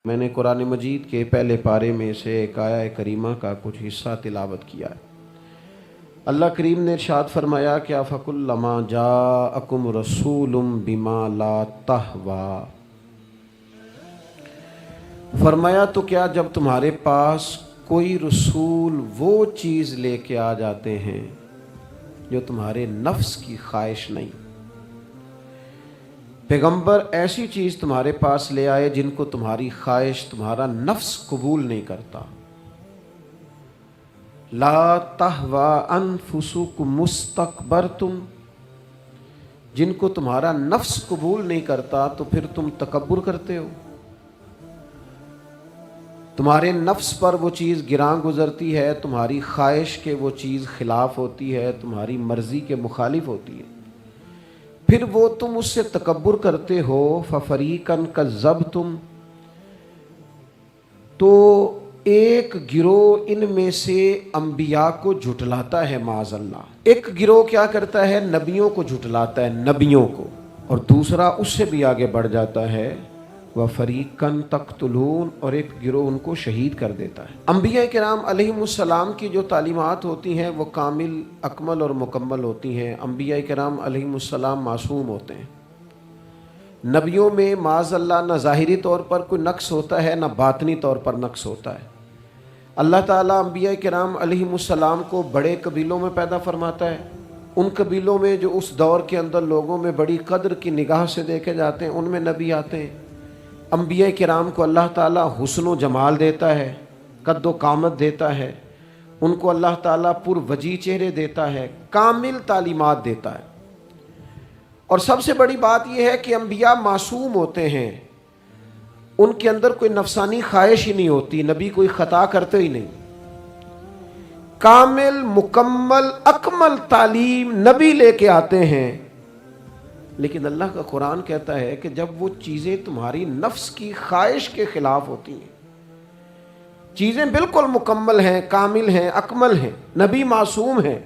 میں نے قرآن مجید کے پہلے پارے میں سے ایک آیہ کریمہ کا کچھ حصہ تلاوت کیا ہے۔ اللہ کریم نے ارشاد فرمایا کہ فَكُلَّمَا جَاءَكُمْ رَسُولٌ بِمَا لَا تَهْوَىٰ، فرمایا تو کیا جب تمہارے پاس کوئی رسول وہ چیز لے کے آ جاتے ہیں جو تمہارے نفس کی خواہش نہیں، پیغمبر ایسی چیز تمہارے پاس لے آئے جن کو تمہاری خواہش تمہارا نفس قبول نہیں کرتا، لا تہوی انفسکم مستکبرتم، جن کو تمہارا نفس قبول نہیں کرتا تو پھر تم تکبر کرتے ہو، تمہارے نفس پر وہ چیز گراں گزرتی ہے، تمہاری خواہش کے وہ چیز خلاف ہوتی ہے، تمہاری مرضی کے مخالف ہوتی ہے، پھر وہ تم اس سے تکبر کرتے ہو، فَفَرِيقًا كَذَّبْتُمْ، تو ایک گروہ ان میں سے انبیاء کو جھٹلاتا ہے، معاذ اللہ، ایک گروہ کیا کرتا ہے؟ نبیوں کو جھٹلاتا ہے، نبیوں کو، اور دوسرا اس سے بھی آگے بڑھ جاتا ہے، وَفَرِيقًا تَقْتُلُونَ، اور ایک گروہ ان کو شہید کر دیتا ہے۔ انبیاء کرام علیہم السلام کی جو تعلیمات ہوتی ہیں وہ کامل، اکمل اور مکمل ہوتی ہیں۔ انبیاء کرام علیہم السلام معصوم ہوتے ہیں۔ نبیوں میں معاذ اللہ نہ ظاہری طور پر کوئی نقص ہوتا ہے نہ باطنی طور پر نقص ہوتا ہے۔ اللہ تعالیٰ انبیاء کرام علیہم السلام کو بڑے قبیلوں میں پیدا فرماتا ہے، ان قبیلوں میں جو اس دور کے اندر لوگوں میں بڑی قدر کی نگاہ سے دیکھے جاتے ہیں، ان میں نبی آتے ہیں۔ انبیاء کرام کو اللہ تعالیٰ حسن و جمال دیتا ہے، قد و قامت دیتا ہے، ان کو اللہ تعالیٰ پر وجیح چہرے دیتا ہے، کامل تعلیمات دیتا ہے۔ اور سب سے بڑی بات یہ ہے کہ انبیاء معصوم ہوتے ہیں، ان کے اندر کوئی نفسانی خواہش ہی نہیں ہوتی، نبی کوئی خطا کرتے ہی نہیں، کامل مکمل اکمل تعلیم نبی لے کے آتے ہیں۔ لیکن اللہ کا قرآن کہتا ہے کہ جب وہ چیزیں تمہاری نفس کی خواہش کے خلاف ہوتی ہیں، چیزیں بالکل مکمل ہیں، کامل ہیں، اکمل ہیں، نبی معصوم ہیں،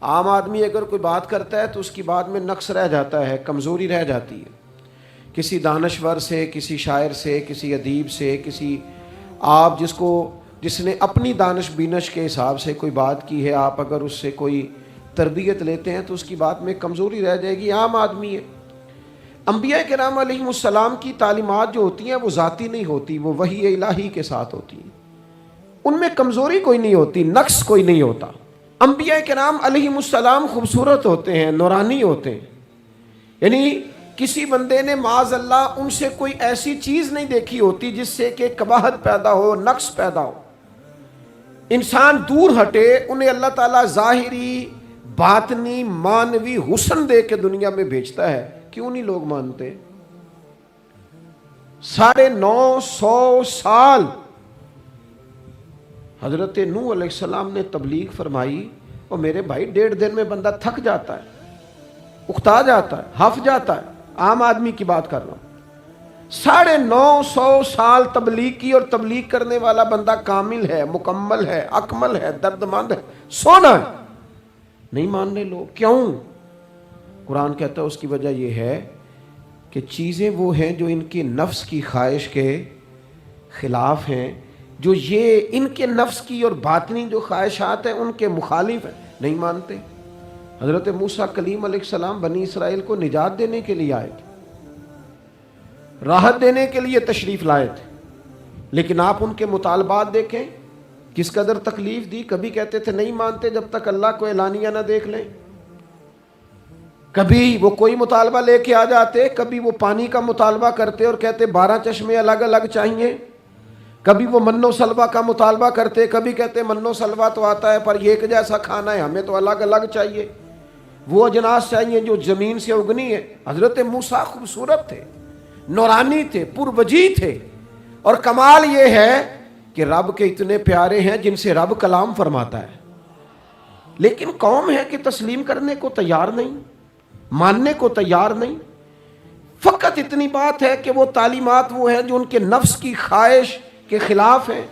عام آدمی اگر کوئی بات کرتا ہے تو اس کی بات میں نقص رہ جاتا ہے، کمزوری رہ جاتی ہے، کسی دانشور سے، کسی شاعر سے، کسی ادیب سے، کسی آپ جس نے اپنی دانش بینش کے حساب سے کوئی بات کی ہے، آپ اگر اس سے کوئی تربیت لیتے ہیں تو اس کی بات میں کمزوری رہ جائے گی، عام آدمی ہے۔ انبیاء کرام علیہم السلام کی تعلیمات جو ہوتی ہیں وہ ذاتی نہیں ہوتی، وہ وحی الہی کے ساتھ ہوتی ہیں، ان میں کمزوری کوئی نہیں ہوتی، نقص کوئی نہیں ہوتا۔ انبیاء کرام علیہم السلام خوبصورت ہوتے ہیں، نورانی ہوتے ہیں، یعنی کسی بندے نے معاذ اللہ ان سے کوئی ایسی چیز نہیں دیکھی ہوتی جس سے کہ قباحت پیدا ہو، نقص پیدا ہو، انسان دور ہٹے، انہیں اللہ تعالیٰ ظاہری، باطنی، معنوی حسن دے کے دنیا میں بھیجتا ہے۔ کیوں نہیں لوگ مانتے؟ 950 سال حضرت نوح علیہ السلام نے تبلیغ فرمائی، اور میرے بھائی 1.5 دن میں بندہ تھک جاتا ہے، اکتا جاتا ہے، ہف جاتا ہے، عام آدمی کی بات کر رہا ہوں۔ 950 سال تبلیغ کی، اور تبلیغ کرنے والا بندہ کامل ہے، مکمل ہے، اکمل ہے، درد مند ہے، سونا ہے، نہیں ماننے لوگ۔ کیوں؟ قرآن کہتا ہے اس کی وجہ یہ ہے کہ چیزیں وہ ہیں جو ان کے نفس کی خواہش کے خلاف ہیں، جو یہ ان کے نفس کی اور باطنی جو خواہشات ہیں ان کے مخالف ہیں، نہیں مانتے۔ حضرت موسیٰ کلیم علیہ السلام بنی اسرائیل کو نجات دینے کے لیے آئے تھے، راحت دینے کے لیے تشریف لائے تھے، لیکن آپ ان کے مطالبات دیکھیں کس قدر تکلیف دی۔ کبھی کہتے تھے نہیں مانتے جب تک اللہ کو اعلانیہ نہ دیکھ لیں، کبھی وہ کوئی مطالبہ لے کے آ جاتے، کبھی وہ پانی کا مطالبہ کرتے اور کہتے 12 چشمے الگ الگ چاہیے، کبھی وہ من و سلوہ کا مطالبہ کرتے، کبھی کہتے من و سلوہ تو آتا ہے پر ایک جیسا کھانا ہے، ہمیں تو الگ الگ چاہیے، وہ اجناس چاہیے جو زمین سے اگنی ہے۔ حضرت موسیٰ خوبصورت تھے، نورانی تھے، پر وجیح تھے، اور کمال یہ ہے کہ رب کے اتنے پیارے ہیں جن سے رب کلام فرماتا ہے، لیکن قوم ہے کہ تسلیم کرنے کو تیار نہیں، ماننے کو تیار نہیں۔ فقط اتنی بات ہے کہ وہ تعلیمات وہ ہیں جو ان کے نفس کی خواہش کے خلاف ہیں،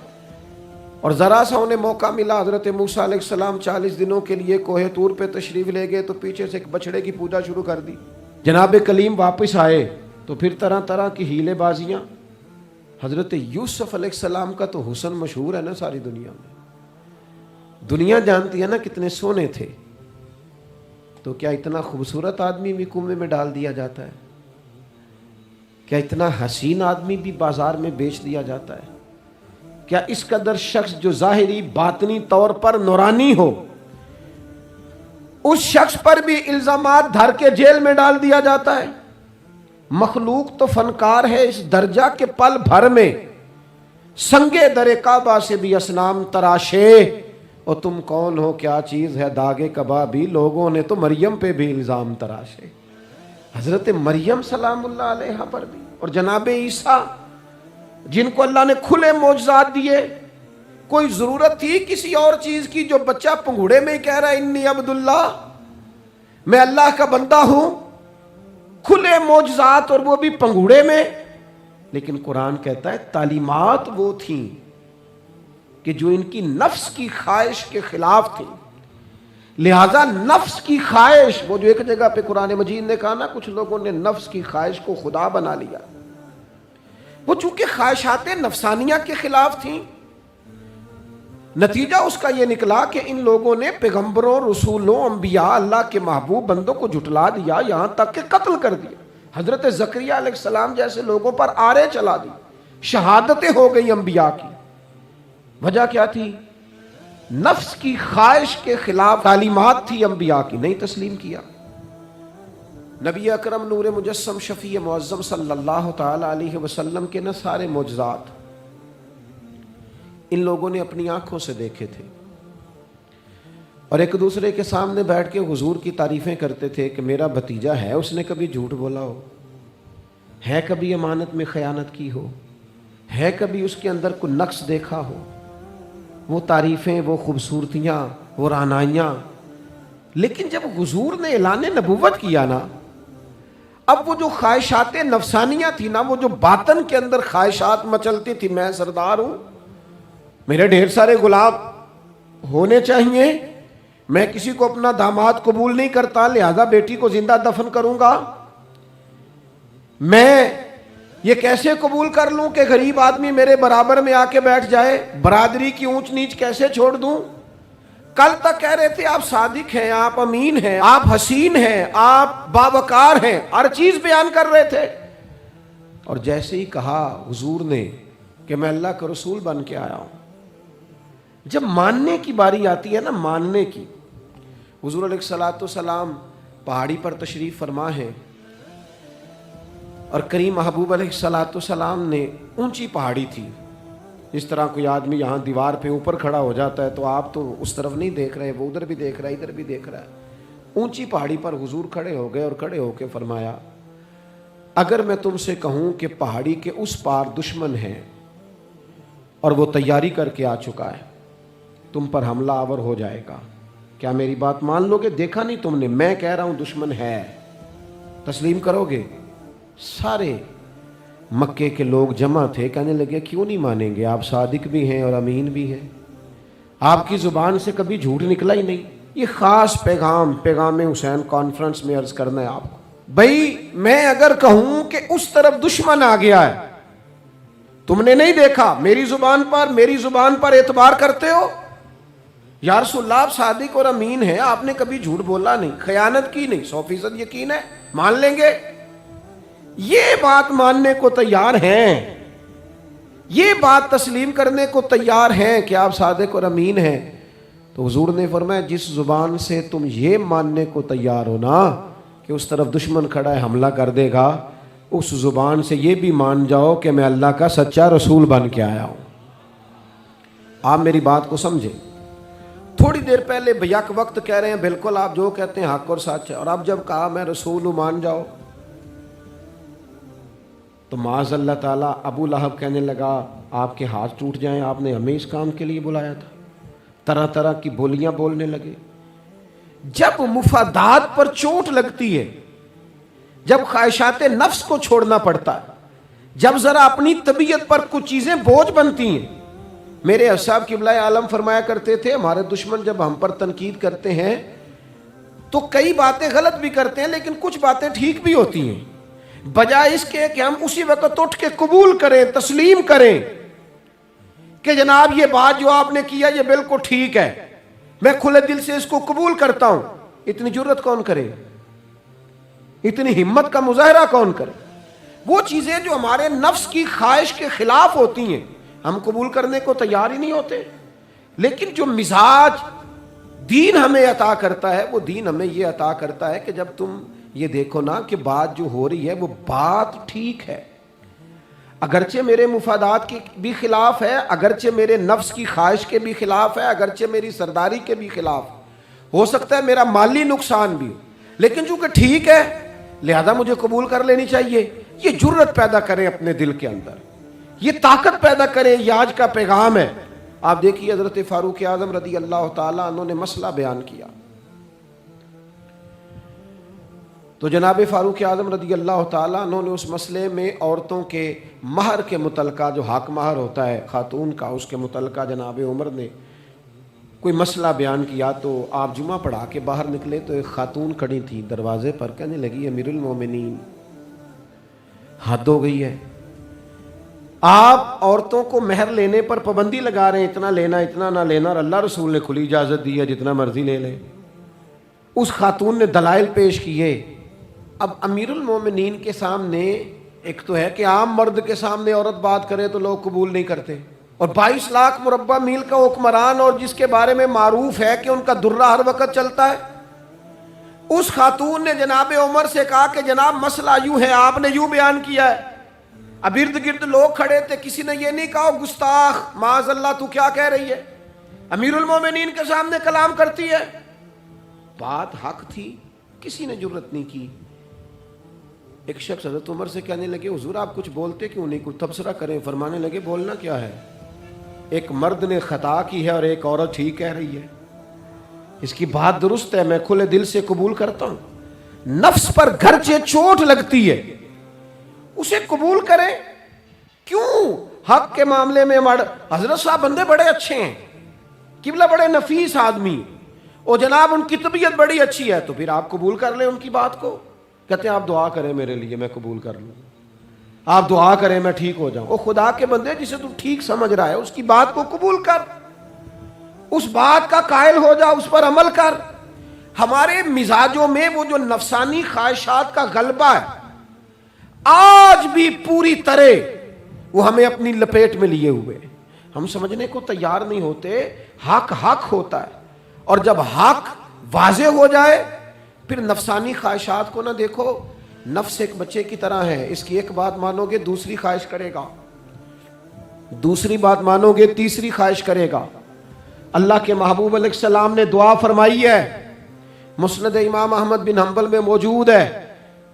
اور ذرا سا انہیں موقع ملا، حضرت موسیٰ علیہ السلام 40 دنوں کے لیے کوہ طور پہ تشریف لے گئے تو پیچھے سے ایک بچڑے کی پوجا شروع کر دی۔ جناب کلیم واپس آئے تو پھر طرح طرح کی ہیلے بازیاں، حضرت یوسف علیہ السلام کا تو حسن مشہور ہے نا ساری دنیا میں، دنیا جانتی ہے نا کتنے سونے تھے، تو کیا اتنا خوبصورت آدمی بھی کنویں میں ڈال دیا جاتا ہے؟ کیا اتنا حسین آدمی بھی بازار میں بیچ دیا جاتا ہے؟ کیا اس قدر شخص جو ظاہری باطنی طور پر نورانی ہو، اس شخص پر بھی الزامات دھر کے جیل میں ڈال دیا جاتا ہے؟ مخلوق تو فنکار ہے اس درجہ کے پل بھر میں سنگے در کعبہ سے بھی اصنام تراشے، اور تم کون ہو کیا چیز ہے داغے کبابی، لوگوں نے تو مریم پہ بھی الزام تراشے۔ حضرت مریم سلام اللہ علیہ پر بھی، اور جناب عیسیٰ جن کو اللہ نے کھلے معجزات دیے، کوئی ضرورت تھی کسی اور چیز کی؟ جو بچہ پنگوڑے میں کہہ رہا ہے انی عبد اللہ، میں اللہ کا بندہ ہوں، کھلے معجزات اور وہ بھی پنگوڑے میں۔ لیکن قرآن کہتا ہے تعلیمات وہ تھیں کہ جو ان کی نفس کی خواہش کے خلاف تھی، لہذا نفس کی خواہش، وہ جو ایک جگہ پہ قرآن مجید نے کہا نا کچھ لوگوں نے نفس کی خواہش کو خدا بنا لیا، وہ چونکہ خواہشات نفسانیہ کے خلاف تھیں، نتیجہ اس کا یہ نکلا کہ ان لوگوں نے پیغمبروں، رسولوں، انبیاء، اللہ کے محبوب بندوں کو جھٹلا دیا، یہاں تک کہ قتل کر دیا۔ حضرت زکریا علیہ السلام جیسے لوگوں پر آرے چلا دی، شہادتیں ہو گئی انبیاء کی۔ وجہ کیا تھی؟ نفس کی خواہش کے خلاف تعلیمات تھی انبیاء کی، نہیں تسلیم کیا۔ نبی اکرم نور مجسم شفیع معظم صلی اللہ تعالی علیہ وسلم کے نہ سارے معجزات ان لوگوں نے اپنی آنکھوں سے دیکھے تھے، اور ایک دوسرے کے سامنے بیٹھ کے حضور کی تعریفیں کرتے تھے کہ میرا بھتیجا ہے، اس نے کبھی جھوٹ بولا ہو، ہے کبھی امانت میں خیانت کی ہو، ہے کبھی اس کے اندر کوئی نقص دیکھا ہو۔ وہ تعریفیں، وہ خوبصورتیاں، وہ رعنائیاں۔ لیکن جب حضور نے اعلان نبوت کیا نا، اب وہ جو خواہشات نفسانیہ تھی نا، وہ جو باطن کے اندر خواہشات مچلتی تھی، میں سردار ہوں، میرے ڈھیر سارے غلام ہونے چاہیے، میں کسی کو اپنا داماد قبول نہیں کرتا لہذا بیٹی کو زندہ دفن کروں گا، میں یہ کیسے قبول کر لوں کہ غریب آدمی میرے برابر میں آ کے بیٹھ جائے، برادری کی اونچ نیچ کیسے چھوڑ دوں۔ کل تک کہہ رہے تھے آپ صادق ہیں، آپ امین ہیں، آپ حسین ہیں، آپ باوقار ہیں، ہر چیز بیان کر رہے تھے، اور جیسے ہی کہا حضور نے کہ میں اللہ کا رسول بن کے آیا ہوں، جب ماننے کی باری آتی ہے نا، ماننے کی، حضور علیہ الصلوۃ والسلام پہاڑی پر تشریف فرما ہے، اور کریم محبوب علیہ الصلوۃ والسلام نے اونچی پہاڑی تھی، اس طرح کوئی آدمی یہاں دیوار پہ اوپر کھڑا ہو جاتا ہے تو آپ تو اس طرف نہیں دیکھ رہے، وہ ادھر بھی دیکھ رہا ہے، ادھر بھی دیکھ رہا ہے۔ اونچی پہاڑی پر حضور کھڑے ہو گئے، اور کھڑے ہو کے فرمایا اگر میں تم سے کہوں کہ پہاڑی کے اس پار دشمن ہے اور وہ تیاری کر کے آ چکا ہے، تم پر حملہ آور ہو جائے گا، کیا میری بات مان لو گے؟ دیکھا نہیں تم نے، میں کہہ رہا ہوں دشمن ہے، تسلیم کرو گے؟ سارے مکے کے لوگ جمع تھے، کہنے لگے کیوں نہیں مانیں گے، آپ صادق بھی ہیں اور امین بھی ہیں، آپ کی زبان سے کبھی جھوٹ نکلا ہی نہیں۔ یہ خاص پیغام حسین کانفرنس میں عرض کرنا ہے آپ کو، بھائی میں اگر کہوں کہ اس طرف دشمن آ گیا ہے، تم نے نہیں دیکھا، میری زبان پر اعتبار کرتے ہو؟ یا رسول اللہ آپ صادق اور امین ہیں، آپ نے کبھی جھوٹ بولا نہیں، خیانت کی نہیں، 100% یقین ہے، مان لیں گے؟ یہ بات ماننے کو تیار ہیں، یہ بات تسلیم کرنے کو تیار ہیں کہ آپ صادق اور امین ہیں، تو حضور نے فرمایا جس زبان سے تم یہ ماننے کو تیار ہو نا کہ اس طرف دشمن کھڑا ہے حملہ کر دے گا، اس زبان سے یہ بھی مان جاؤ کہ میں اللہ کا سچا رسول بن کے آیا ہوں۔ آپ میری بات کو سمجھیں، تھوڑی دیر پہلے بیک وقت کہہ رہے ہیں بالکل آپ جو کہتے ہیں حق اور سچ ہے، اور اب جب کہا میں رسول ہوں مان جاؤ، تو معاذ اللہ تعالیٰ ابو لہب کہنے لگا آپ کے ہاتھ ٹوٹ جائیں، آپ نے ہمیں اس کام کے لیے بلایا تھا، طرح طرح کی بولیاں بولنے لگے۔ جب مفادات پر چوٹ لگتی ہے، جب خواہشات نفس کو چھوڑنا پڑتا ہے، جب ذرا اپنی طبیعت پر کچھ چیزیں بوجھ بنتی ہیں، میرے اصحاب قبلہ عالم فرمایا کرتے تھے ہمارے دشمن جب ہم پر تنقید کرتے ہیں تو کئی باتیں غلط بھی کرتے ہیں لیکن کچھ باتیں ٹھیک بھی ہوتی ہیں، بجائے اس کے کہ ہم اسی وقت اٹھ کے قبول کریں، تسلیم کریں کہ جناب یہ بات جو آپ نے کیا یہ بالکل ٹھیک ہے، میں کھلے دل سے اس کو قبول کرتا ہوں. اتنی جرت کون کرے؟ اتنی ہمت کا مظاہرہ کون کرے؟ وہ چیزیں جو ہمارے نفس کی خواہش کے خلاف ہوتی ہیں ہم قبول کرنے کو تیار ہی نہیں ہوتے. لیکن جو مزاج دین ہمیں عطا کرتا ہے، وہ دین ہمیں یہ عطا کرتا ہے کہ جب تم یہ دیکھو نا کہ بات جو ہو رہی ہے وہ بات ٹھیک ہے، اگرچہ میرے مفادات کے بھی خلاف ہے، اگرچہ میرے نفس کی خواہش کے بھی خلاف ہے، اگرچہ میری سرداری کے بھی خلاف ہو سکتا ہے، میرا مالی نقصان بھی، لیکن چونکہ ٹھیک ہے لہذا مجھے قبول کر لینی چاہیے. یہ جرت پیدا کریں اپنے دل کے اندر، یہ طاقت پیدا کریں. یہ آج کا پیغام ہے. آپ دیکھیے حضرت فاروق اعظم رضی اللہ تعالیٰ عنہ نے مسئلہ بیان کیا تو جناب فاروق اعظم رضی اللہ تعالیٰ عنہ نے اس مسئلے میں عورتوں کے مہر کے متعلقہ، جو حق مہر ہوتا ہے خاتون کا، اس کے متعلقہ جناب عمر نے کوئی مسئلہ بیان کیا. تو آپ جمعہ پڑھا کے باہر نکلے تو ایک خاتون کھڑی تھی دروازے پر، کہنے لگی امیر المومنین حد ہو گئی ہے، آپ عورتوں کو مہر لینے پر پابندی لگا رہے ہیں، اتنا لینا اتنا نہ لینا، اور اللہ رسول نے کھلی اجازت دی ہے جتنا مرضی لے لیں. اس خاتون نے دلائل پیش کیے. اب امیر المومنین کے سامنے ایک تو ہے کہ عام مرد کے سامنے عورت بات کرے تو لوگ قبول نہیں کرتے، اور 22 لاکھ مربع میل کا حکمران اور جس کے بارے میں معروف ہے کہ ان کا درہ ہر وقت چلتا ہے. اس خاتون نے جناب عمر سے کہا کہ جناب مسئلہ یوں ہے، آپ نے یوں بیان کیا ہے. اب ارد گرد لوگ کھڑے تھے، کسی نے یہ نہیں کہا گستاخ معاذ اللہ تو کیا کہہ رہی ہے، امیر المومنین کے سامنے کلام کرتی ہے. بات حق تھی، کسی نے جرت نہیں کی. ایک شخص حضرت عمر سے کہنے لگے حضور آپ کچھ بولتے کیوں نہیں، کچھ تبصرہ کریں. فرمانے لگے بولنا کیا ہے، ایک مرد نے خطا کی ہے اور ایک عورت ٹھیک کہہ رہی ہے، اس کی بات درست ہے، میں کھلے دل سے قبول کرتا ہوں. نفس پر گرچہ چوٹ لگتی ہے اسے قبول کریں. کیوں حق کے معاملے میں حضرت صاحب بندے بڑے اچھے ہیں، قبلہ بڑے نفیس آدمی، اور جناب ان کی طبیعت بڑی اچھی ہے، تو پھر آپ قبول کر لیں ان کی بات کو. کہتے ہیں آپ دعا کریں میرے لیے میں قبول کر لوں، آپ دعا کریں میں ٹھیک ہو جاؤں. او خدا کے بندے، جسے تو ٹھیک سمجھ رہا ہے اس کی بات کو قبول کر، اس بات کا قائل ہو جا، اس پر عمل کر. ہمارے مزاجوں میں وہ جو نفسانی خواہشات کا غلبہ ہے آج بھی پوری طرح وہ ہمیں اپنی لپیٹ میں لیے ہوئے. ہم سمجھنے کو تیار نہیں ہوتے حق حق ہوتا ہے، اور جب حق واضح ہو جائے پھر نفسانی خواہشات کو نہ دیکھو. نفس ایک بچے کی طرح ہے، اس کی ایک بات مانو گے دوسری خواہش کرے گا، دوسری بات مانو گے تیسری خواہش کرے گا. اللہ کے محبوب علیہ السلام نے دعا فرمائی ہے، مسند امام احمد بن حنبل میں موجود ہے.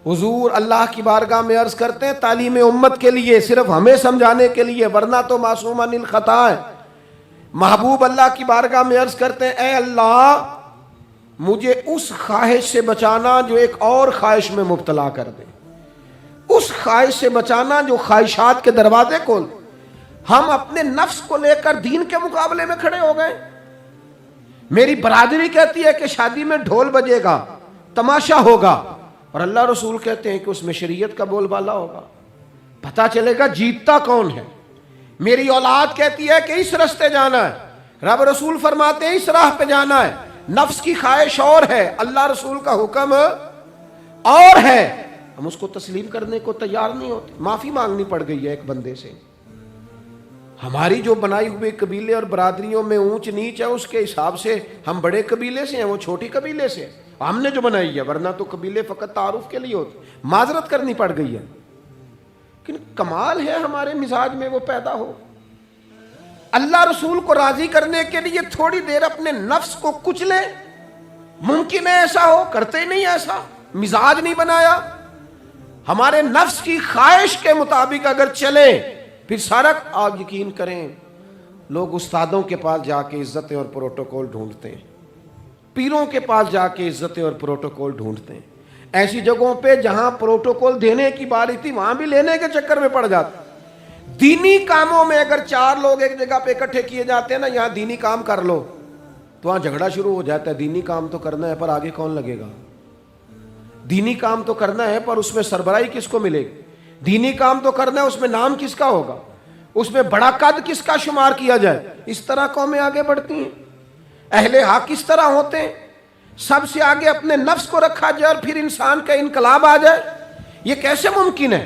حضور اللہ کی بارگاہ میں عرض کرتے ہیں تعلیم امت کے لیے، صرف ہمیں سمجھانے کے لیے، ورنہ تو معصوم عن الخطا ہے. محبوب اللہ کی بارگاہ میں عرض کرتے ہیں اے اللہ مجھے اس خواہش سے بچانا جو ایک اور خواہش میں مبتلا کر دے، اس خواہش سے بچانا جو خواہشات کے دروازے کھول. ہم اپنے نفس کو لے کر دین کے مقابلے میں کھڑے ہو گئے. میری برادری کہتی ہے کہ شادی میں ڈھول بجے گا، تماشا ہوگا، اور اللہ رسول کہتے ہیں کہ اس میں شریعت کا بول بالا ہوگا، پتہ چلے گا جیتتا کون ہے. میری اولاد کہتی ہے کہ اس راستے جانا ہے، رب رسول فرماتے ہیں اس راہ پہ جانا ہے. نفس کی خواہش اور ہے، اللہ رسول کا حکم اور ہے. ہم اس کو تسلیم کرنے کو تیار نہیں ہوتے. معافی مانگنی پڑ گئی ہے ایک بندے سے. ہماری جو بنائی ہوئی قبیلے اور برادریوں میں اونچ نیچ ہے اس کے حساب سے ہم بڑے قبیلے سے ہیں، وہ چھوٹی قبیلے سے ہم نے جو بنائی ہے، ورنہ تو قبیلے فقط تعارف کے لیے ہوتے. معذرت کرنی پڑ گئی ہے. لیکن کمال ہے ہمارے مزاج میں وہ پیدا ہو. اللہ رسول کو راضی کرنے کے لیے تھوڑی دیر اپنے نفس کو کچلے. ممکن ہے ایسا ہو؟ کرتے ہی نہیں ایسا، مزاج نہیں بنایا. ہمارے نفس کی خواہش کے مطابق اگر چلے پھر سارا. آپ یقین کریں لوگ استادوں کے پاس جا کے عزتیں اور پروٹوکول ڈھونڈتے ہیں، پیروں کے پاس جا کے عزتیں اور پروٹوکول ڈھونڈتے ہیں. ایسی جگہوں پہ جہاں پروٹوکول دینے کی باری تھی وہاں بھی لینے کے چکر میں پڑ جاتے. دینی کاموں میں اگر 4 لوگ ایک جگہ پہ اکٹھے کیے جاتے ہیں نا، یہاں دینی کام کر لو، تو وہاں جھگڑا شروع ہو جاتا ہے. دینی کام تو کرنا ہے پر آگے کون لگے گا؟ دینی کام تو کرنا ہے پر اس میں سربراہی کس کو ملے گی؟ دینی کام تو کرنا ہے، اس میں نام کس کا ہوگا؟ اس میں بڑا قد کس کا شمار کیا جائے؟ اس طرح قومیں آگے بڑھتی ہیں۔ اہل حق اس طرح ہوتے ہیں، سب سے آگے اپنے نفس کو رکھا جائے اور پھر انسان کا انقلاب آ جائے۔ یہ کیسے ممکن ہے؟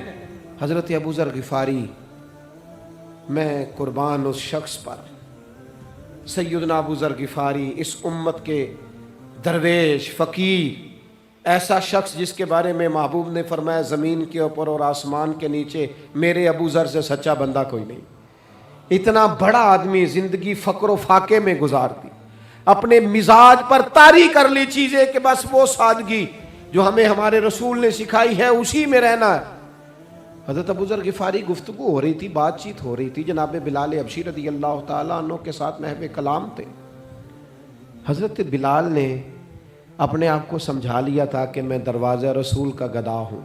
حضرت ابو ذر غفاری، میں قربان اس شخص پر، سیدنا ابو ذر غفاری اس امت کے درویش فقیر، ایسا شخص جس کے بارے میں محبوب نے فرمایا زمین کے اوپر اور آسمان کے نیچے میرے ابو ذر سے سچا بندہ کوئی نہیں۔ اتنا بڑا آدمی زندگی فقر و فاقے میں گزار دی، اپنے مزاج پر طاری کر لی چیزیں کہ بس وہ سادگی جو ہمیں ہمارے رسول نے سکھائی ہے اسی میں رہنا ہے۔ حضرت ابو ذر غفاری گفتگو ہو رہی تھی، بات چیت ہو رہی تھی، جناب بلال حبشی رضی اللہ تعالیٰ عنہ کے ساتھ محو کلام تھے۔ حضرت بلال نے اپنے آپ کو سمجھا لیا تھا کہ میں دروازہ رسول کا گدا ہوں۔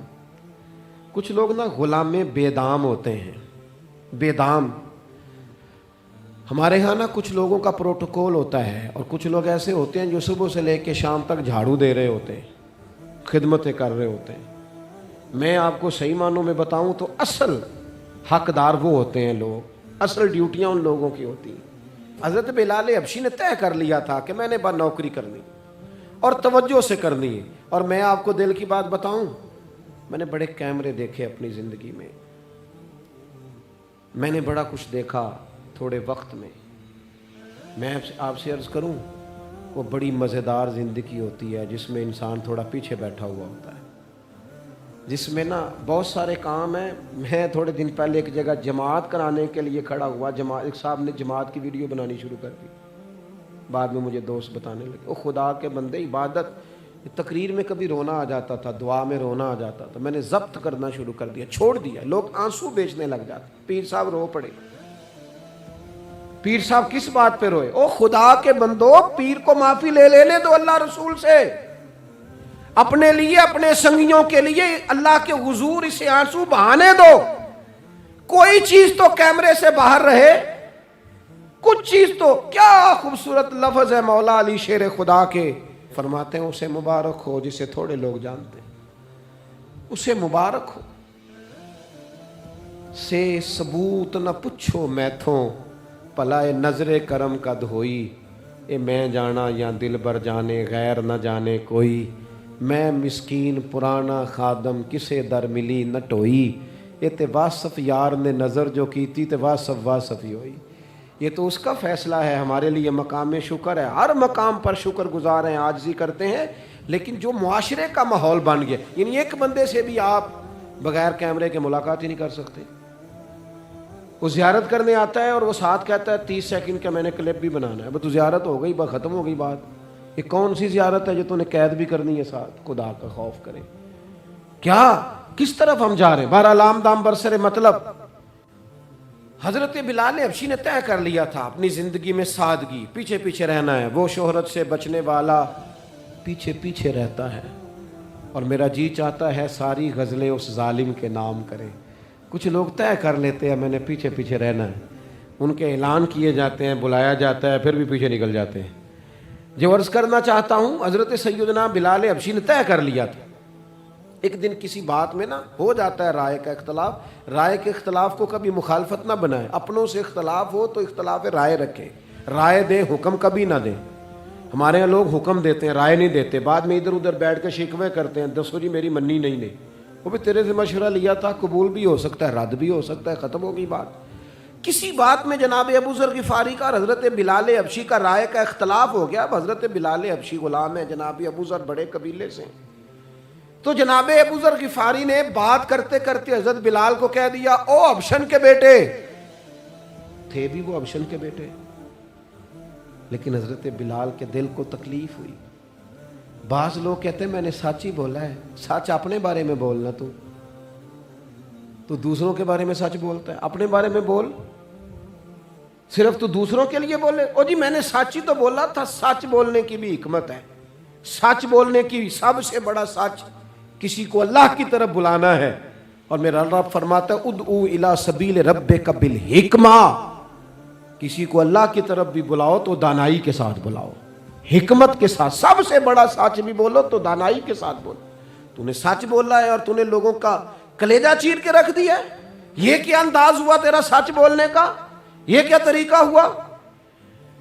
کچھ لوگ نا غلام بے دام ہوتے ہیں، بے دام۔ ہمارے ہاں نا کچھ لوگوں کا پروٹوکول ہوتا ہے، اور کچھ لوگ ایسے ہوتے ہیں جو صبح سے لے کے شام تک جھاڑو دے رہے ہوتے ہیں، خدمتیں کر رہے ہوتے ہیں۔ میں آپ کو صحیح معنوں میں بتاؤں تو اصل حقدار وہ ہوتے ہیں لوگ، اصل ڈیوٹیاں ان لوگوں کی ہوتی ہیں۔ حضرت بلال حبشی نے طے کر لیا تھا کہ میں نے بس نوکری کرنی اور توجہ سے کرنی ہے۔ اور میں آپ کو دل کی بات بتاؤں، میں نے بڑے کیمرے دیکھے اپنی زندگی میں، میں نے بڑا کچھ دیکھا تھوڑے وقت میں۔ میں آپ سے عرض کروں، وہ بڑی مزیدار زندگی ہوتی ہے جس میں انسان تھوڑا پیچھے بیٹھا ہوا ہوتا ہے، جس میں نا بہت سارے کام ہیں۔ میں تھوڑے دن پہلے ایک جگہ جماعت کرانے کے لیے کھڑا ہوا، ایک صاحب نے جماعت کی ویڈیو بنانی شروع کر دی، بعد میں مجھے دوست بتانے لگے وہ خدا کے بندے، عبادت تقریر میں کبھی رونا آ جاتا تھا، دعا میں رونا آ جاتا تھا، میں نے ضبط کرنا شروع کر دیا، چھوڑ دیا۔ لوگ آنسو بیچنے لگ جاتے، پیر صاحب رو پڑے۔ پیر صاحب کس بات پہ روئے؟ او خدا کے بندو، پیر کو معافی لے لینے دو اللہ رسول سے، اپنے لیے اپنے سنگیوں کے لیے اللہ کے حضور اسے آنسو بہانے دو۔ کوئی چیز تو کیمرے سے باہر رہے، کچھ چیز تو۔ کیا خوبصورت لفظ ہے مولا علی شیر خدا کے، فرماتے ہیں اسے مبارک ہو جسے تھوڑے لوگ جانتے ہیں، اسے مبارک ہو سے ثبوت نہ پچھو میتھوں، پلائے نظر کرم کا دھوئی، اے میں جانا یا دل بر جانے غیر نہ جانے کوئی، میں مسکین پرانا خادم کسے در ملی نہ ٹوئی، یہ تے واصف یار نے نظر جو کی تھی تے واصف واصف ہی ہوئی۔ یہ تو اس کا فیصلہ ہے، ہمارے لیے مقام شکر ہے، ہر مقام پر شکر گزار ہیں، عاجزی کرتے ہیں، لیکن جو معاشرے کا ماحول بن گیا، یعنی ایک بندے سے بھی آپ بغیر کیمرے کے ملاقات ہی نہیں کر سکتے۔ وہ زیارت کرنے آتا ہے اور وہ ساتھ کہتا ہے 30 سیکنڈ کا میں نے کلپ بھی بنانا ہے، بس تو زیارت ہو گئی، بس ختم ہو گئی بات۔ یہ کون سی زیارت ہے جو تو نے قید بھی کرنی ہے ساتھ؟ خدا کا خوف کرے، کیا کس طرف ہم جا رہے ہیں؟ بہرحال عام دام برسر مطلب، حضرت بلال حبشی نے طے کر لیا تھا اپنی زندگی میں سادگی، پیچھے پیچھے رہنا ہے۔ وہ شہرت سے بچنے والا پیچھے پیچھے رہتا ہے، اور میرا جی چاہتا ہے ساری غزلیں اس ظالم کے نام کریں۔ کچھ لوگ طے کر لیتے ہیں میں نے پیچھے پیچھے رہنا ہے، ان کے اعلان کیے جاتے ہیں، بلایا جاتا ہے، پھر بھی پیچھے نکل جاتے ہیں۔ جو عرض کرنا چاہتا ہوں، حضرت سیدنا بلال حبشی نے طے کر لیا تھا۔ ایک دن کسی بات میں نا ہو جاتا ہے رائے کا اختلاف، رائے کے اختلاف کو کبھی مخالفت نہ بنائیں، اپنوں سے اختلاف ہو تو اختلاف رائے رکھیں، رائے دیں، حکم کبھی نہ دیں۔ ہمارے یہاں لوگ حکم دیتے ہیں، رائے نہیں دیتے، بعد میں ادھر ادھر بیٹھ کے شکوے کرتے ہیں، دسو جی میری منی نہیں، وہ بھی تیرے سے مشورہ لیا تھا، قبول بھی ہو سکتا ہے، رد بھی ہو سکتا ہے، ختم ہو گئی بات۔ کسی بات میں جناب ابو ذر غفاری کا اور حضرت بلال حبشی کا رائے کا اختلاف ہو گیا۔ اب حضرت بلال حبشی غلام ہے، جناب ابو ذر بڑے قبیلے سے، تو جناب ابو ذر غفاری نے بات کرتے کرتے حضرت بلال کو کہہ دیا، او ابشن کے بیٹے، تھے بھی وہ ابشن کے بیٹے، لیکن حضرت بلال کے دل کو تکلیف ہوئی۔ بعض لوگ کہتے ہیں میں نے سچ ہی بولا ہے، سچ اپنے بارے میں بولنا، تو دوسروں کے بارے میں سچ بولتا ہے، اپنے بارے میں بول، صرف تو دوسروں کے لیے بولے۔ او جی میں نے سچ ہی تو بولا تھا۔ سچ بولنے کی بھی حکمت ہے، سچ بولنے کی سب سے بڑا سچ کسی کو اللہ کی طرف بلانا ہے، اور میرا رب فرماتا ہے ادعو الی سبیل ربک بالحکمہ، کسی کو اللہ کی طرف بھی بلاؤ تو دانائی کے ساتھ بلاؤ، حکمت کے ساتھ۔ سب سے بڑا سچ بھی بولو تو دانائی کے ساتھ بولو۔ تو نے سچ بولا ہے اور تو نے لوگوں کا کلیجہ چیر کے رکھ دیا ہے. یہ کیا انداز ہوا تیرا سچ بولنے کا؟ یہ کیا طریقہ ہوا؟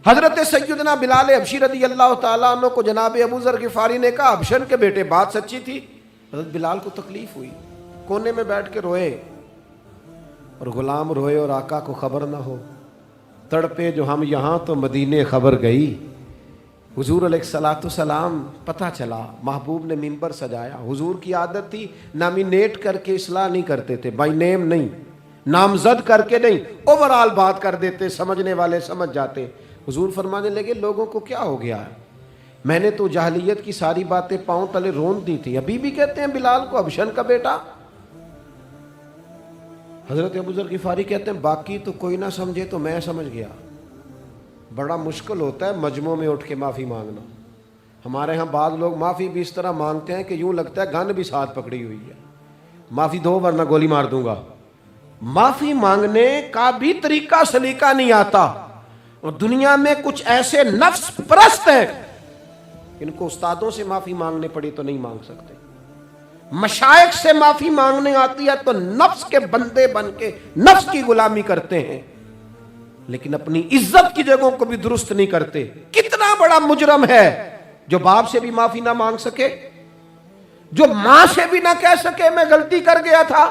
حضرت سیدنا بلال حبشی رضی اللہ تعالیٰ عنہ کو جناب ابو ذر غفاری نے کہا حبشن کے بیٹے بات سچی تھی. حضرت بلال کو تکلیف ہوئی, کونے میں بیٹھ کے روئے, اور غلام روئے اور آقا کو خبر نہ ہو. تڑپے جو ہم یہاں تو مدینے خبر گئی. حضور علیہ الصلوۃ والسلام پتہ چلا, محبوب نے ممبر سجایا. حضور کی عادت تھی نامینیٹ کر کے اصلاح نہیں کرتے تھے, بائی نیم نہیں, نامزد کر کے نہیں, اوورال بات کر دیتے, سمجھنے والے سمجھ جاتے. حضور فرمانے لگے لوگوں کو کیا ہو گیا ہے, میں نے تو جاہلیت کی ساری باتیں پاؤں تلے رون دی تھی, ابھی بھی کہتے ہیں بلال کو حبشن کا بیٹا. حضرت ابو ذر غفاری کہتے ہیں باقی تو کوئی نہ سمجھے تو میں سمجھ گیا. بڑا مشکل ہوتا ہے مجمعوں میں اٹھ کے معافی مانگنا. ہمارے ہاں بعض لوگ معافی بھی اس طرح مانگتے ہیں کہ یوں لگتا ہے گن بھی ساتھ پکڑی ہوئی ہے, معافی دو ورنہ گولی مار دوں گا. معافی مانگنے کا بھی طریقہ سلیقہ نہیں آتا. اور دنیا میں کچھ ایسے نفس پرست ہیں ان کو استادوں سے معافی مانگنے پڑی تو نہیں مانگ سکتے. مشائخ سے معافی مانگنے آتی ہے تو نفس کے بندے بن کے نفس کی غلامی کرتے ہیں, لیکن اپنی عزت کی جگہوں کو بھی درست نہیں کرتے. کتنا بڑا مجرم ہے جو باپ سے بھی معافی نہ مانگ سکے, جو ماں سے بھی نہ کہہ سکے میں غلطی کر گیا تھا.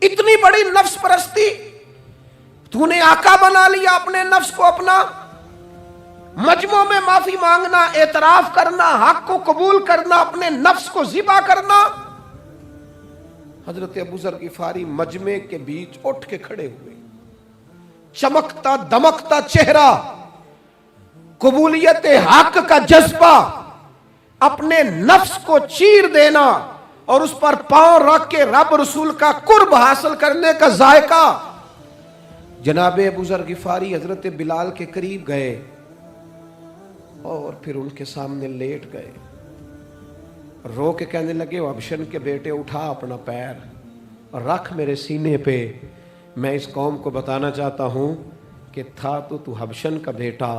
اتنی بڑی نفس پرستی. تو نے آقا بنا لیا اپنے نفس کو اپنا. مجمعوں میں معافی مانگنا, اعتراف کرنا, حق کو قبول کرنا, اپنے نفس کو ذبح کرنا. حضرت ابو ذر غفاری مجمع کے بیچ اٹھ کے کھڑے ہوئے, چمکتا دمکتا چہرہ, قبولیت حق کا جذبہ, اپنے نفس کو چیر دینا اور اس پر پاؤں رکھ کے رب رسول کا قرب حاصل کرنے کا ذائقہ. جناب ابو ذر غفاری حضرت بلال کے قریب گئے اور پھر ان کے سامنے لیٹ گئے, رو کے کہنے لگے حبشن کے بیٹے اٹھا اپنا پیر اور رکھ میرے سینے پہ. میں اس قوم کو بتانا چاہتا ہوں کہ تھا تو حبشن کا بیٹا,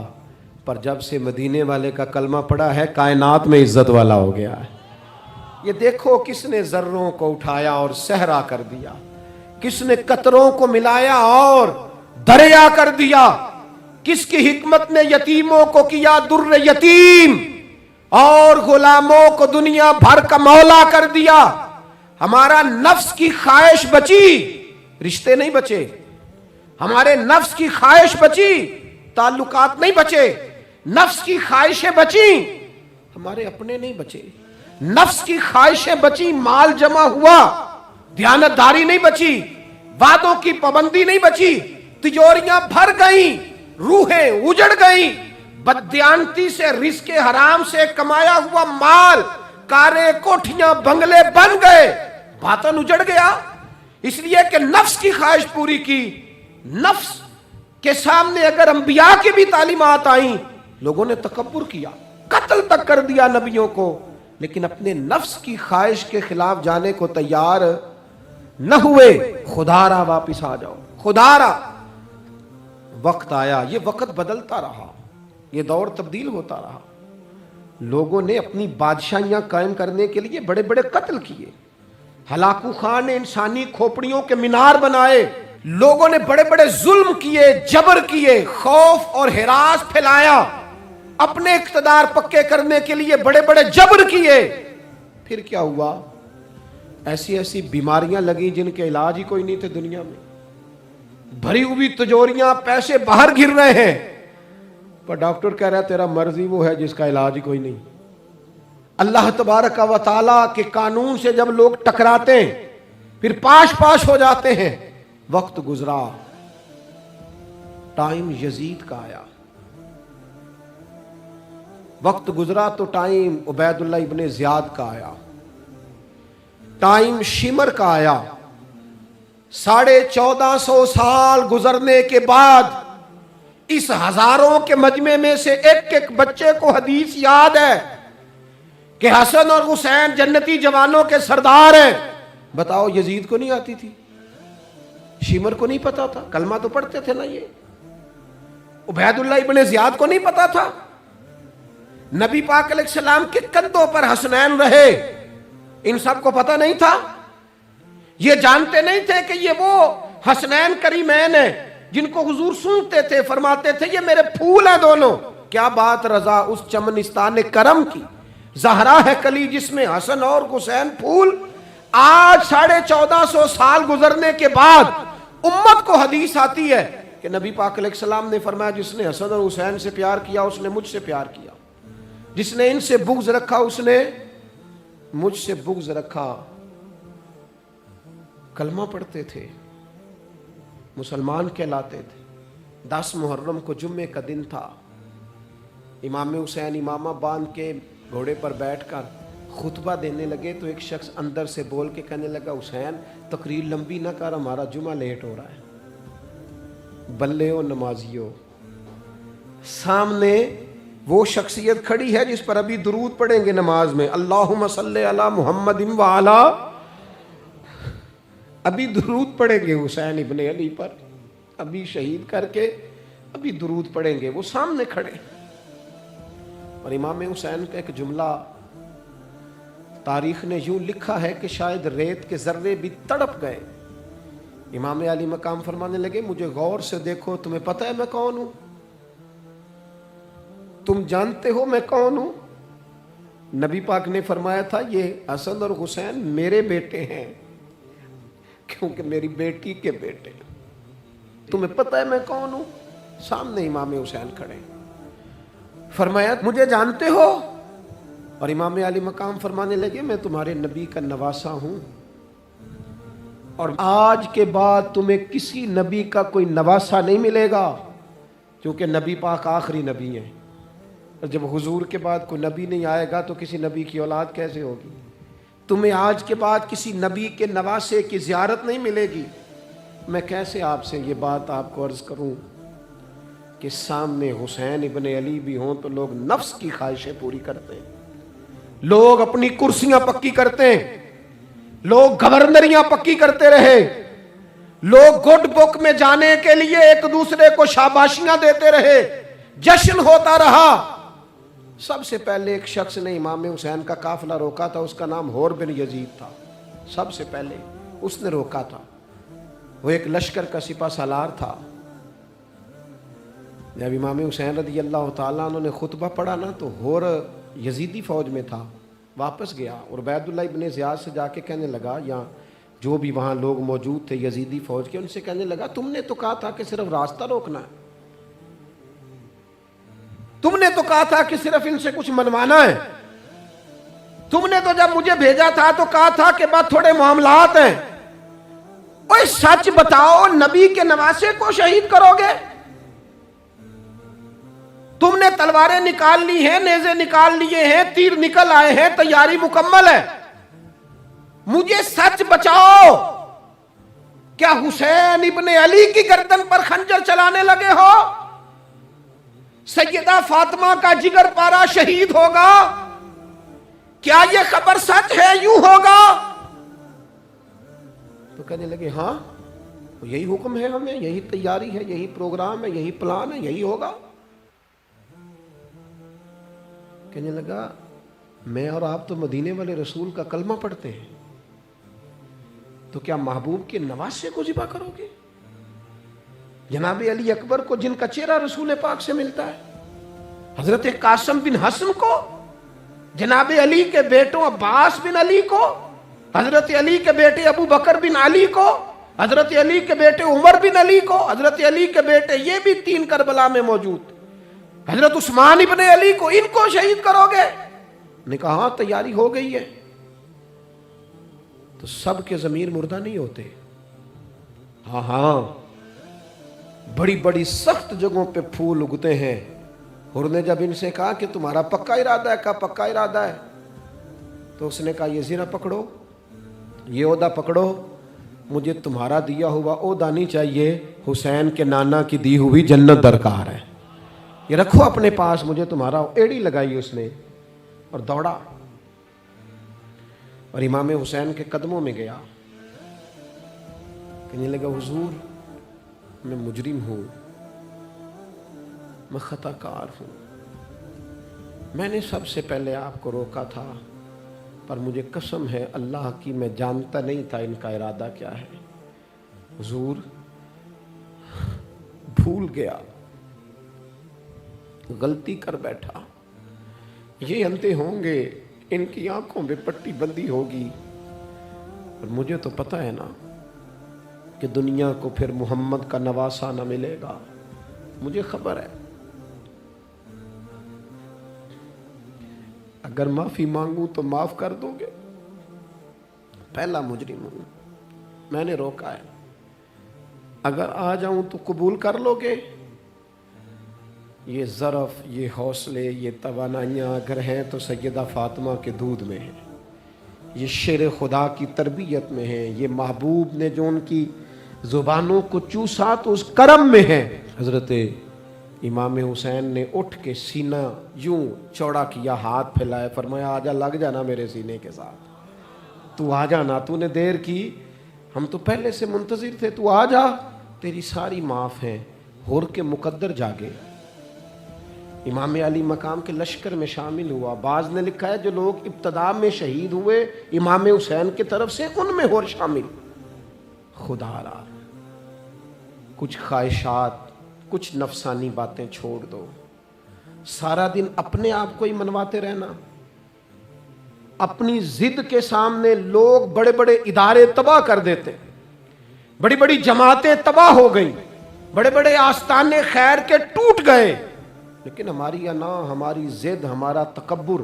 پر جب سے مدینے والے کا کلمہ پڑا ہے کائنات میں عزت والا ہو گیا ہے. یہ دیکھو کس نے ذروں کو اٹھایا اور صحرا کر دیا, کس نے قطروں کو ملایا اور دریا کر دیا, کس کی حکمت نے یتیموں کو کیا در یتیم اور غلاموں کو دنیا بھر کا مولا کر دیا. ہمارا نفس کی خواہش بچی, رشتے نہیں بچے. ہمارے نفس کی خواہش بچی, تعلقات نہیں بچے. نفس کی خواہشیں بچی, ہمارے اپنے نہیں بچے. نفس کی خواہشیں بچی, مال جمع ہوا, دیانتداری نہیں بچی, وعدوں کی پابندی نہیں بچی, تجوریاں بھر گئیں, روحیں اجڑ گئیں. بددیانتی سے رزق حرام سے کمایا ہوا مال, کاریں کوٹھیاں بنگلے بن گئے, باطن اجڑ گیا. اس لیے کہ نفس کی خواہش پوری کی. نفس کے سامنے اگر انبیاء کی بھی تعلیمات آئیں, لوگوں نے تکبر کیا, قتل تک کر دیا نبیوں کو, لیکن اپنے نفس کی خواہش کے خلاف جانے کو تیار نہ ہوئے. خدا را واپس آ جاؤ, خدا را. وقت آیا, یہ وقت بدلتا رہا, یہ دور تبدیل ہوتا رہا. لوگوں نے اپنی بادشاہیاں قائم کرنے کے لیے بڑے بڑے قتل کیے. ہلاکو خان نے انسانی کھوپڑیوں کے مینار بنائے. لوگوں نے بڑے بڑے ظلم کیے, جبر کیے, خوف اور ہراس پھیلایا. اپنے اقتدار پکے کرنے کے لیے بڑے بڑے جبر کیے. پھر کیا ہوا؟ ایسی ایسی بیماریاں لگیں جن کے علاج ہی کوئی نہیں تھے دنیا میں. بھری ہوئی تجوریاں, پیسے باہر گر رہے ہیں, پر ڈاکٹر کہہ رہا ہے تیرا مرض ہی وہ ہے جس کا علاج ہی کوئی نہیں. اللہ تبارک و تعالیٰ کے قانون سے جب لوگ ٹکراتے ہیں پھر پاش پاش ہو جاتے ہیں. وقت گزرا, ٹائم یزید کا آیا. وقت گزرا تو ٹائم عبید اللہ ابن زیاد کا آیا. ٹائم شمر کا آیا. 1450 سال گزرنے کے بعد اس ہزاروں کے مجمع میں سے ایک ایک بچے کو حدیث یاد ہے کہ حسن اور حسین جنتی جوانوں کے سردار ہیں. بتاؤ یزید کو نہیں آتی تھی؟ شمر کو نہیں پتا تھا؟ کلمہ تو پڑھتے تھے نا. یہ عبید اللہ ابن زیاد کو نہیں پتا تھا؟ نبی پاک علیہ السلام کے کندھوں پر حسنین رہے, ان سب کو پتہ نہیں تھا؟ یہ جانتے نہیں تھے کہ یہ وہ حسنین کریمین ہیں جن کو حضور سنتے تھے، فرماتے تھے یہ میرے پھول ہیں دونوں؟ کیا بات رضا اس چمنستان کرم کی، زہرا ہے کلی جس میں حسن اور حسین پھول۔ آج 1450 سال گزرنے کے بعد امت کو حدیث آتی ہے کہ نبی پاک علیہ السلام نے فرمایا جس نے حسن اور حسین سے پیار کیا اس نے مجھ سے پیار کیا، جس نے ان سے بغض رکھا اس نے مجھ سے بغض رکھا۔ کلمہ پڑھتے تھے، مسلمان کہلاتے تھے۔ 10 محرم کو جمعے کا دن تھا، امام حسین امامہ باندھ کے گھوڑے پر بیٹھ کر خطبہ دینے لگے تو ایک شخص اندر سے بول کے کہنے لگا حسین تقریر لمبی نہ کر، ہمارا جمعہ لیٹ ہو رہا ہے۔ بلے و نمازیوں، سامنے وہ شخصیت کھڑی ہے جس پر ابھی درود پڑھیں گے نماز میں، اللہم صلی علی محمد وعلا، ابھی درود پڑھیں گے حسین ابن علی پر، ابھی شہید کر کے ابھی درود پڑھیں گے، وہ سامنے کھڑے۔ اور امام حسین کا ایک جملہ تاریخ نے یوں لکھا ہے کہ شاید ریت کے ذرے بھی تڑپ گئے۔ امام علی مقام فرمانے لگے مجھے غور سے دیکھو، تمہیں پتہ ہے میں کون ہوں؟ تم جانتے ہو میں کون ہوں؟ نبی پاک نے فرمایا تھا یہ حسن اور حسین میرے بیٹے ہیں کیونکہ میری بیٹی کے بیٹے۔ تمہیں پتہ ہے میں کون ہوں؟ سامنے امام حسین کھڑے، فرمایا مجھے جانتے ہو؟ اور امام علی مقام فرمانے لگے میں تمہارے نبی کا نواسہ ہوں، اور آج کے بعد تمہیں کسی نبی کا کوئی نواسہ نہیں ملے گا، کیونکہ نبی پاک آخری نبی ہیں، اور جب حضور کے بعد کوئی نبی نہیں آئے گا تو کسی نبی کی اولاد کیسے ہوگی؟ تمہیں آج کے بعد کسی نبی کے نواسے کی زیارت نہیں ملے گی۔ میں کیسے آپ سے یہ بات آپ کو عرض کروں کہ سامنے حسین ابن علی بھی ہوں تو لوگ نفس کی خواہشیں پوری کرتے ہیں، لوگ اپنی کرسیاں پکی کرتے ہیں، لوگ گورنریاں پکی کرتے رہے، لوگ گڈ بک میں جانے کے لیے ایک دوسرے کو شاباشیاں دیتے رہے، جشن ہوتا رہا۔ سب سے پہلے ایک شخص نے امام حسین کا قافلہ روکا تھا، اس کا نام حور بن یزید تھا، سب سے پہلے اس نے روکا تھا، وہ ایک لشکر کا سپہ سالار تھا۔ جب امام حسین رضی اللہ تعالیٰ عنہ نے خطبہ پڑھا نا تو حور یزیدی فوج میں تھا، واپس گیا اور عبید اللہ ابن زیاد سے جا کے کہنے لگا، یا جو بھی وہاں لوگ موجود تھے یزیدی فوج کے، ان سے کہنے لگا تم نے تو کہا تھا کہ صرف راستہ روکنا ہے، تم نے تو کہا تھا کہ صرف ان سے کچھ منوانا ہے، تم نے تو جب مجھے بھیجا تھا تو کہا تھا کہ بات تھوڑے معاملات ہیں، اوہ سچ بتاؤ نبی کے نواسے کو شہید کرو گے؟ تم نے تلواریں نکال لی ہیں، نیزے نکال لیے ہیں، تیر نکل آئے ہیں، تیاری مکمل ہے، مجھے سچ بچاؤ، کیا حسین ابن علی کی گردن پر خنجر چلانے لگے ہو؟ سیدہ فاطمہ کا جگر پارا شہید ہوگا، کیا یہ خبر سچ ہے؟ یوں ہوگا؟ تو کہنے لگے ہاں یہی حکم ہے ہمیں، یہی تیاری ہے، یہی پروگرام ہے، یہی پلان ہے، یہی ہوگا۔ کہنے لگا میں اور آپ تو مدینے والے رسول کا کلمہ پڑھتے ہیں، تو کیا محبوب کے نواسے کو ذبح کرو گے؟ جناب علی اکبر کو جن کا چہرہ رسول پاک سے ملتا ہے، حضرت قاسم بن حسن کو، جناب علی کے بیٹوں عباس بن علی کو، حضرت علی کے بیٹے ابو بکر بن علی کو، حضرت علی کے بیٹے عمر بن علی کو، حضرت علی کے بیٹے یہ بھی 3 کربلا میں موجود، حضرت عثمان ابن علی کو، ان کو شہید کرو گے؟ نے کہا ہاں تیاری ہو گئی ہے۔ تو سب کے ضمیر مردہ نہیں ہوتے، ہاں بڑی بڑی سخت جگہوں پہ پھول اگتے ہیں۔ حور نے جب ان سے کہا کہ تمہارا پکا ارادہ ہے، کہا پکا ارادہ ہے، تو اس نے کہا یہ زرہ پکڑو، یہ عہدہ پکڑو، مجھے تمہارا دیا ہوا عہدہ نہیں چاہیے، حسین کے نانا کی دی ہوئی جنت درکار ہے، یہ رکھو اپنے پاس، مجھے تمہارا۔ ایڑی لگائی اس نے اور دوڑا اور امام حسین کے قدموں میں گیا، کہنے لگا حضور میں مجرم ہوں، میں خطا کار ہوں، میں نے سب سے پہلے آپ کو روکا تھا، پر مجھے قسم ہے اللہ کی میں جانتا نہیں تھا ان کا ارادہ کیا ہے. حضور بھول گیا, غلطی کر بیٹھا, یہ اندھے ہوں گے, ان کی آنکھوں میں پٹی بندی ہوگی, اور مجھے تو پتہ ہے نا کہ دنیا کو پھر محمد کا نواسہ نہ ملے گا, مجھے خبر ہے. اگر معافی مانگوں تو معاف کر دو گے؟ پہلا مجرم ہوں, میں نے روکا ہے. اگر آ جاؤں تو قبول کر لو گے؟ یہ ظرف, یہ حوصلے, یہ توانائیاں اگر ہیں تو سیدہ فاطمہ کے دودھ میں ہیں, یہ شیر خدا کی تربیت میں ہیں, یہ محبوب نے جو ان کی زبانوں کو چوسا تو اس کرم میں ہے. حضرت امام حسین نے اٹھ کے سینہ یوں چوڑا کیا, ہاتھ پھیلائے, فرمایا آجا, لگ جانا میرے سینے کے ساتھ, تو آ جانا, تو نے دیر کی, ہم تو پہلے سے منتظر تھے, تو آ جا, تیری ساری معاف ہیں. ہور کے مقدر جاگے, امام علی مقام کے لشکر میں شامل ہوا. بعض نے لکھا ہے جو لوگ ابتدا میں شہید ہوئے امام حسین کی طرف سے, ان میں ہور شامل. خدا را کچھ خواہشات, کچھ نفسانی باتیں چھوڑ دو. سارا دن اپنے آپ کو ہی منواتے رہنا. اپنی ضد کے سامنے لوگ بڑے بڑے ادارے تباہ کر دیتے, بڑی بڑی جماعتیں تباہ ہو گئیں, بڑے بڑے آستانے خیر کے ٹوٹ گئے, لیکن ہماری انا, ہماری ضد, ہمارا تکبر,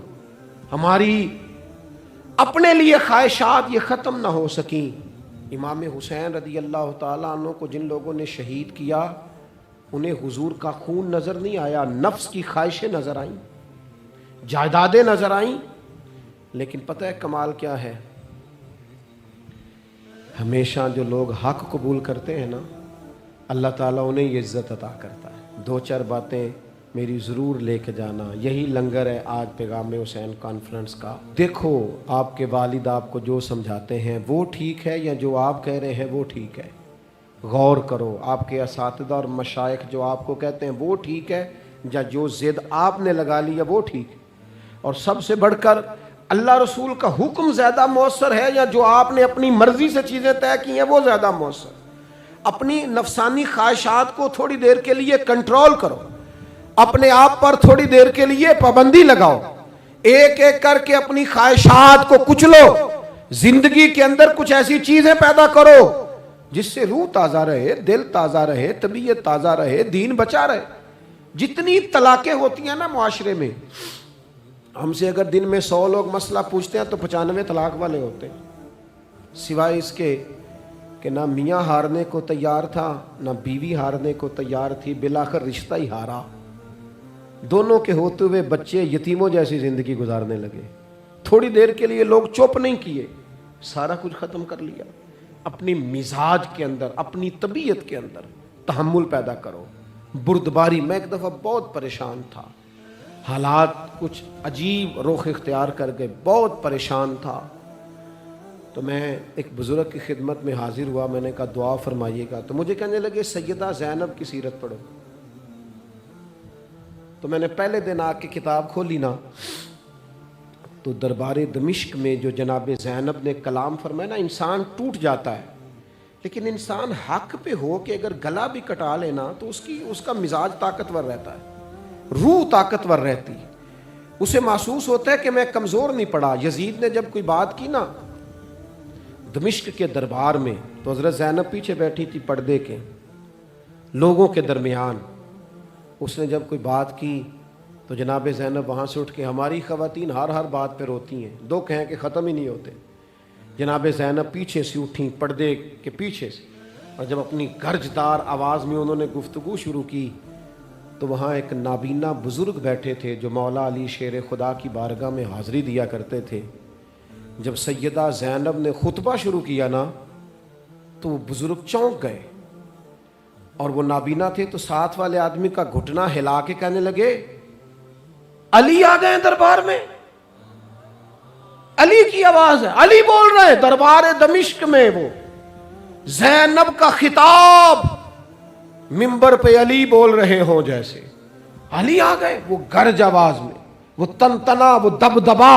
ہماری اپنے لیے خواہشات یہ ختم نہ ہو سکیں. امام حسین رضی اللہ تعالیٰ عنہ کو جن لوگوں نے شہید کیا, انہیں حضور کا خون نظر نہیں آیا, نفس کی خواہشیں نظر آئیں, جائیدادیں نظر آئیں. لیکن پتہ ہے کمال کیا ہے؟ ہمیشہ جو لوگ حق قبول کرتے ہیں نا, اللہ تعالیٰ انہیں یہ عزت عطا کرتا ہے. دو چار باتیں میری ضرور لے کے جانا. یہی لنگر ہے آج پیغام حسین کانفرنس کا. دیکھو آپ کے والد آپ کو جو سمجھاتے ہیں وہ ٹھیک ہے, یا جو آپ کہہ رہے ہیں وہ ٹھیک ہے؟ غور کرو. آپ کے اساتذہ اور مشائخ جو آپ کو کہتے ہیں وہ ٹھیک ہے, یا جو ضد آپ نے لگا لی ہے وہ ٹھیک ہے؟ اور سب سے بڑھ کر اللہ رسول کا حکم زیادہ مؤثر ہے, یا جو آپ نے اپنی مرضی سے چیزیں طے کی ہیں وہ زیادہ مؤثر؟ اپنی نفسانی خواہشات کو تھوڑی دیر کے لیے کنٹرول کرو, اپنے آپ پر تھوڑی دیر کے لیے پابندی لگاؤ, ایک ایک کر کے اپنی خواہشات کو کچلو. زندگی کے اندر کچھ ایسی چیزیں پیدا کرو جس سے روح تازہ رہے, دل تازہ رہے, طبیعت تازہ رہے, دین بچا رہے. جتنی طلاقیں ہوتی ہیں نا معاشرے میں, ہم سے اگر دن میں 100 لوگ مسئلہ پوچھتے ہیں تو 95 طلاق والے ہوتے ہیں, سوائے اس کے کہ نہ میاں ہارنے کو تیار تھا نہ بیوی ہارنے کو تیار تھی, بالآخر رشتہ ہی ہارا. دونوں کے ہوتے ہوئے بچے یتیموں جیسی زندگی گزارنے لگے. تھوڑی دیر کے لیے لوگ چپ نہیں کیے, سارا کچھ ختم کر لیا. اپنی مزاج کے اندر, اپنی طبیعت کے اندر تحمل پیدا کرو, بردباری. میں ایک دفعہ بہت پریشان تھا, حالات کچھ عجیب رخ اختیار کر گئے, بہت پریشان تھا. تو میں ایک بزرگ کی خدمت میں حاضر ہوا, میں نے کہا دعا فرمائیے گا. تو مجھے کہنے لگے سیدہ زینب کی سیرت پڑھو. تو میں نے پہلے دن آ کے کتاب کھولی نا, تو دربار دمشق میں جو جناب زینب نے کلام فرمایا نا, انسان ٹوٹ جاتا ہے, لیکن انسان حق پہ ہو کہ اگر گلا بھی کٹا لینا تو اس کا مزاج طاقتور رہتا ہے, روح طاقتور رہتی, اسے محسوس ہوتا ہے کہ میں کمزور نہیں پڑا. یزید نے جب کوئی بات کی نا دمشق کے دربار میں, تو حضرت زینب پیچھے بیٹھی تھی پردے کے لوگوں کے درمیان. اس نے جب کوئی بات کی تو جناب زینب وہاں سے اٹھ کے, ہماری خواتین ہر بات پہ روتی ہیں, دو کہیں کہ ختم ہی نہیں ہوتے. جناب زینب پیچھے سے اٹھیں پردے کے پیچھے سے, اور جب اپنی گرجدار آواز میں انہوں نے گفتگو شروع کی تو وہاں ایک نابینا بزرگ بیٹھے تھے جو مولا علی شیر خدا کی بارگاہ میں حاضری دیا کرتے تھے. جب سیدہ زینب نے خطبہ شروع کیا نا تو وہ بزرگ چونک گئے, اور وہ نابینا تھے تو ساتھ والے آدمی کا گھٹنا ہلا کے کہنے لگے علی آ گئے دربار میں. علی کی آواز ہے, علی بول رہے ہیں دربار دمشق میں. وہ زینب کا خطاب منبر پہ علی بول رہے ہوں جیسے. علی آ گئے, وہ گرج آواز میں, وہ تنتنا, وہ دبدبا,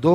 2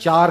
4